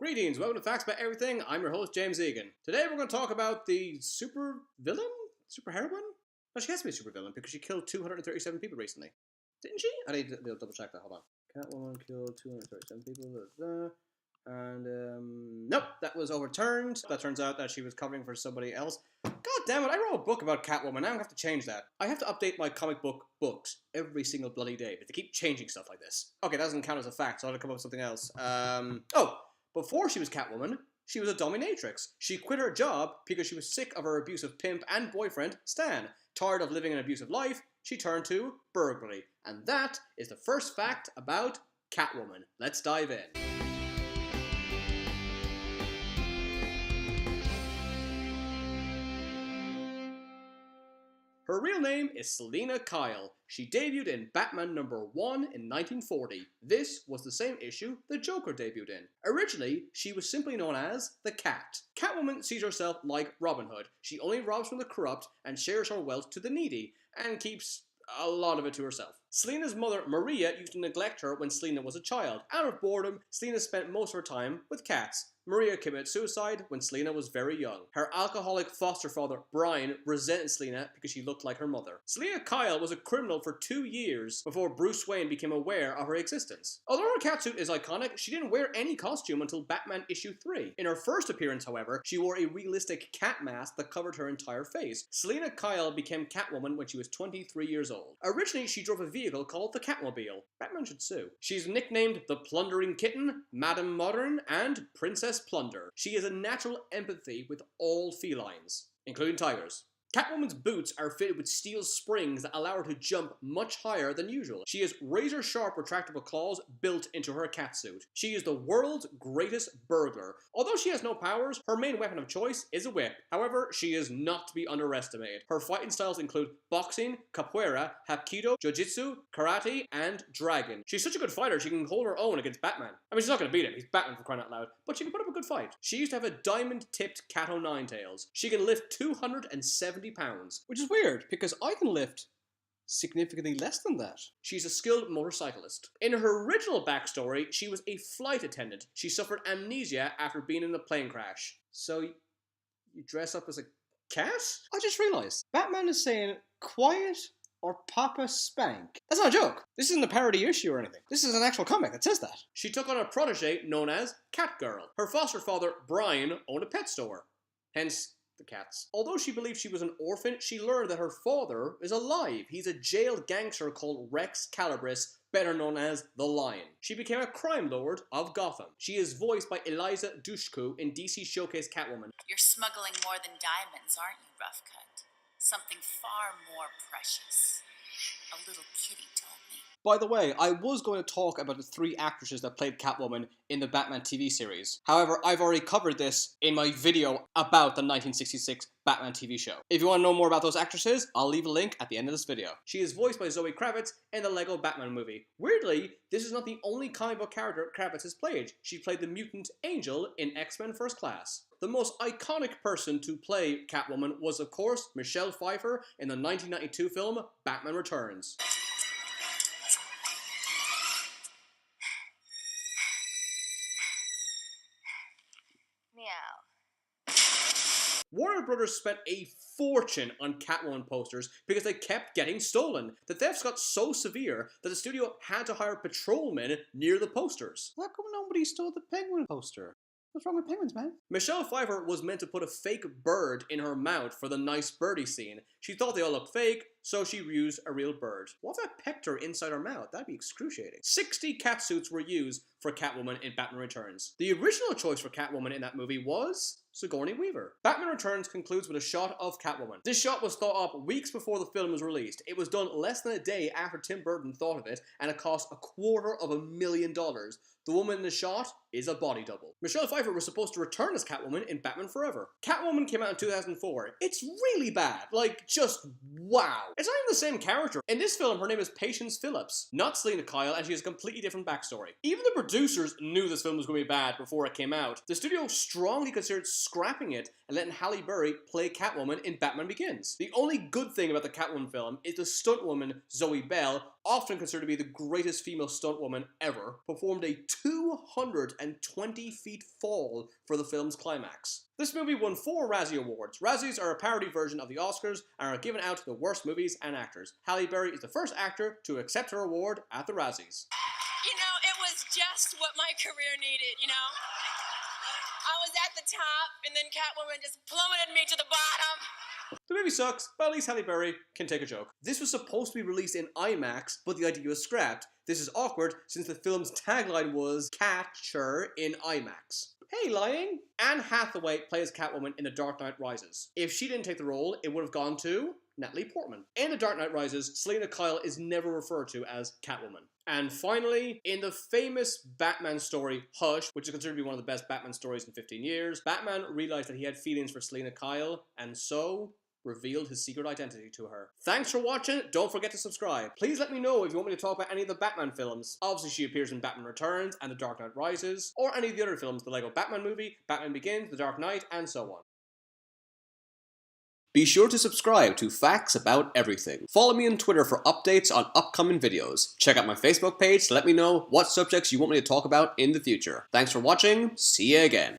Greetings, welcome to Facts About Everything. I'm your host, James Egan. Today we're going to talk about the super villain? Super heroine? No, she has to be a super villain because she killed 237 people recently. Didn't she? I need to double check that, hold on. Catwoman killed 237 people, and nope, that was overturned. That turns out that she was covering for somebody else. God damn it, I wrote a book about Catwoman, now I have to change that. I have to update my comic book books every single bloody day, but they keep changing stuff like this. Okay, that doesn't count as a fact, so I have to come up with something else. Before she was Catwoman, she was a dominatrix. She quit her job because she was sick of her abusive pimp and boyfriend, Stan. Tired of living an abusive life, she turned to burglary. And that is the first fact about Catwoman. Let's dive in. Her real name is Selina Kyle. She debuted in Batman #1 in 1940. This was the same issue the Joker debuted in. Originally, she was simply known as the Cat. Catwoman sees herself like Robin Hood. She only robs from the corrupt and shares her wealth to the needy, and keeps a lot of it to herself. Selina's mother, Maria, used to neglect her when Selina was a child. Out of boredom, Selina spent most of her time with cats. Maria committed suicide when Selina was very young. Her alcoholic foster father, Brian, resented Selina because she looked like her mother. Selina Kyle was a criminal for 2 years before Bruce Wayne became aware of her existence. Although her catsuit is iconic, she didn't wear any costume until Batman issue 3. In her first appearance, however, she wore a realistic cat mask that covered her entire face. Selina Kyle became Catwoman when she was 23 years old. Originally, she drove a vehicle called the Catmobile. Batman should sue. She's nicknamed the Plundering Kitten, Madame Modern, and Princess Plunder. She has a natural empathy with all felines, including tigers. Catwoman's boots are fitted with steel springs that allow her to jump much higher than usual. She has razor-sharp retractable claws built into her catsuit. She is the world's greatest burglar. Although she has no powers, her main weapon of choice is a whip. However, she is not to be underestimated. Her fighting styles include boxing, capoeira, hapkido, jiu-jitsu, karate, and dragon. She's such a good fighter, she can hold her own against Batman. I mean, she's not going to beat him, he's Batman for crying out loud, but she can put up a good fight. She used to have a diamond-tipped cat o' nine tails. She can lift 270 pounds, which is weird because I can lift significantly less than that. She's a skilled motorcyclist. In her original backstory, she was a flight attendant. She suffered amnesia after being in a plane crash. So, you dress up as a cat? I just realised, Batman is saying, quiet or Papa Spank. That's not a joke. This isn't a parody issue or anything. This is an actual comic that says that. She took on a protege known as Catgirl. Her foster father, Brian, owned a pet store. Hence, the cats. Although she believed she was an orphan, she learned that her father is alive. He's a jailed gangster called Rex Calabris, better known as the Lion. She became a crime lord of Gotham. She is voiced by Eliza Dushku in DC Showcase Catwoman. You're smuggling more than diamonds, aren't you, Rough Cut? Something far more precious. A little kitty told me. By the way, I was going to talk about the 3 actresses that played Catwoman in the Batman TV series. However, I've already covered this in my video about the 1966 Batman TV show. If you want to know more about those actresses, I'll leave a link at the end of this video. She is voiced by Zoe Kravitz in the Lego Batman movie. Weirdly, this is not the only comic book character Kravitz has played. She played the mutant Angel in X-Men First Class. The most iconic person to play Catwoman was, of course, Michelle Pfeiffer in the 1992 film Batman Returns. Meow. Warner Brothers spent a fortune on Catwoman posters because they kept getting stolen. The thefts got so severe that the studio had to hire patrolmen near the posters. How come nobody stole the Penguin poster? What's wrong with penguins, man? Michelle Pfeiffer was meant to put a fake bird in her mouth for the nice birdie scene. She thought they all looked fake, so she used a real bird. What if I pecked her inside her mouth? That'd be excruciating. 60 catsuits were used for Catwoman in Batman Returns. The original choice for Catwoman in that movie was Sigourney Weaver. Batman Returns concludes with a shot of Catwoman. This shot was thought up weeks before the film was released. It was done less than a day after Tim Burton thought of it, and it cost $250,000. The woman in the shot is a body double. Michelle Pfeiffer was supposed to return as Catwoman in Batman Forever. Catwoman came out in 2004. It's really bad. Like, just wow. It's not even the same character. In this film, her name is Patience Phillips, not Selina Kyle, and she has a completely different backstory. Even the producers knew this film was going to be bad before it came out. The studio strongly considered scrapping it and letting Halle Berry play Catwoman in Batman Begins. The only good thing about the Catwoman film is the stunt woman, Zoe Bell, often considered to be the greatest female stuntwoman ever, performed a 220 feet fall for the film's climax. This movie won 4 Razzie Awards. Razzies are a parody version of the Oscars and are given out to the worst movies and actors. Halle Berry is the first actor to accept her award at the Razzies. You know, it was just what my career needed, you know? I was at the top, and then Catwoman just plummeted me to the bottom. The movie sucks, but at least Halle Berry can take a joke. This was supposed to be released in IMAX, but the idea was scrapped. This is awkward since the film's tagline was Catcher in IMAX. Hey, lying! Anne Hathaway plays Catwoman in The Dark Knight Rises. If she didn't take the role, it would have gone to Natalie Portman. In The Dark Knight Rises, Selina Kyle is never referred to as Catwoman. And finally, in the famous Batman story Hush, which is considered to be one of the best Batman stories in 15 years, Batman realized that he had feelings for Selina Kyle, and so revealed his secret identity to her. Thanks for watching. Don't forget to subscribe. Please let me know if you want me to talk about any of the Batman films. Obviously, she appears in Batman Returns and The Dark Knight Rises, or any of the other films, the Lego Batman movie, Batman Begins, The Dark Knight, and so on. Be sure to subscribe to Facts About Everything. Follow me on Twitter for updates on upcoming videos. Check out my Facebook page to let me know what subjects you want me to talk about in the future. Thanks for watching. See you again.